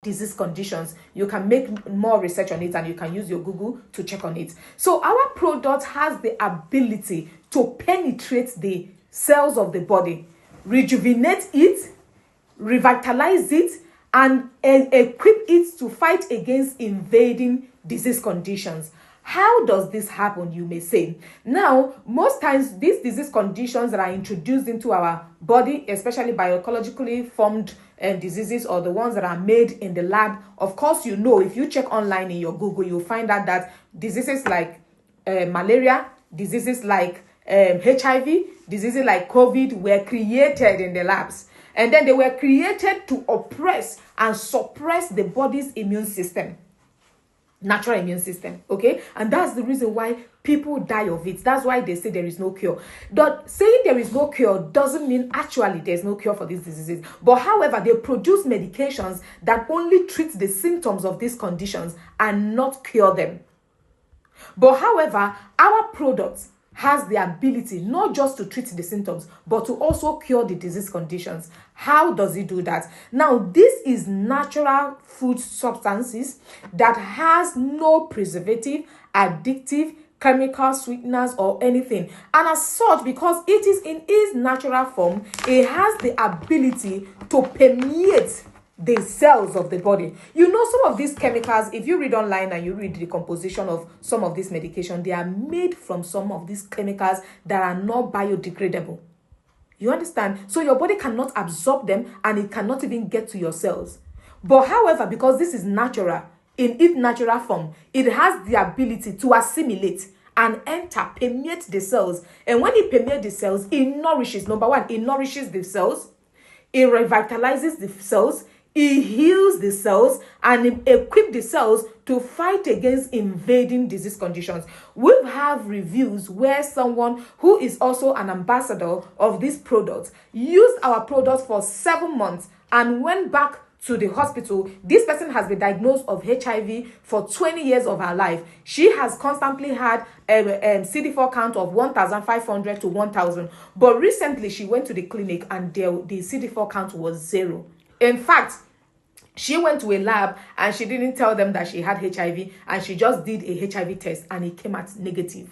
disease conditions. You can make more research on it and you can use your Google to check on it. So our product has the ability to penetrate the cells of the body, rejuvenate it, revitalize it, and equip it to fight against invading disease conditions. How does this happen, you may say? Now, most times, these disease conditions that are introduced into our body, especially biologically formed diseases or the ones that are made in the lab, of course, you know, if you check online in your Google, you'll find out that diseases like malaria, diseases like HIV, diseases like COVID were created in the labs. And then they were created to oppress and suppress the body's immune system. Natural immune system, okay? And that's the reason why people die of it. That's why they say there is no cure. But saying there is no cure doesn't mean actually there's no cure for these diseases. But however, they produce medications that only treat the symptoms of these conditions and not cure them. But however, our products has the ability not just to treat the symptoms, but to also cure the disease conditions. How does it do that? Now, this is natural food substances that has no preservative, addictive, chemical sweeteners or anything. And as such, because it is in its natural form, it has the ability to permeate the cells of the body. You know, some of these chemicals, if you read online and you read the composition of some of this medication, they are made from some of these chemicals that are not biodegradable. You understand? So your body cannot absorb them and it cannot even get to your cells. But however, because this is natural, in its natural form, it has the ability to assimilate and enter, permeate the cells. And when it permeates the cells, it nourishes. Number one, it nourishes the cells. It revitalizes the cells. It heals the cells and it equips the cells to fight against invading disease conditions. We have reviews where someone who is also an ambassador of this product used our product for 7 months and went back to the hospital. This person has been diagnosed of HIV for 20 years of her life. She has constantly had a CD4 count of 1,500 to 1,000. But recently she went to the clinic and the CD4 count was 0. In fact, she went to a lab and she didn't tell them that she had HIV and she just did a HIV test and it came out negative.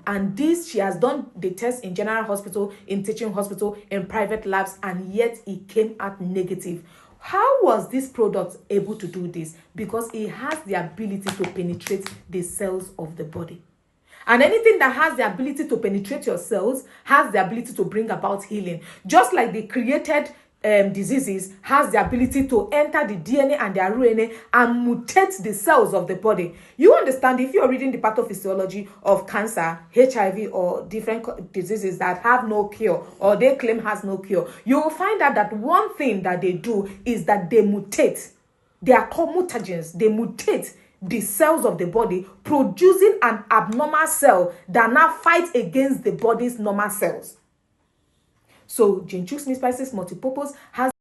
And this, she has done the test in general hospital, in teaching hospital, in private labs, and yet it came out negative. How was this product able to do this? Because it has the ability to penetrate the cells of the body. And anything that has the ability to penetrate your cells has the ability to bring about healing. Just like the created diseases has the ability to enter the DNA and the RNA and mutate the cells of the body. You understand, if you're reading the pathophysiology of cancer, HIV, or different diseases that have no cure or they claim has no cure, you will find out that one thing that they do is that they mutate. They are called mutagens. They mutate the cells of the body, producing an abnormal cell that now fights against the body's normal cells. So Janechuke Spices multipurpose has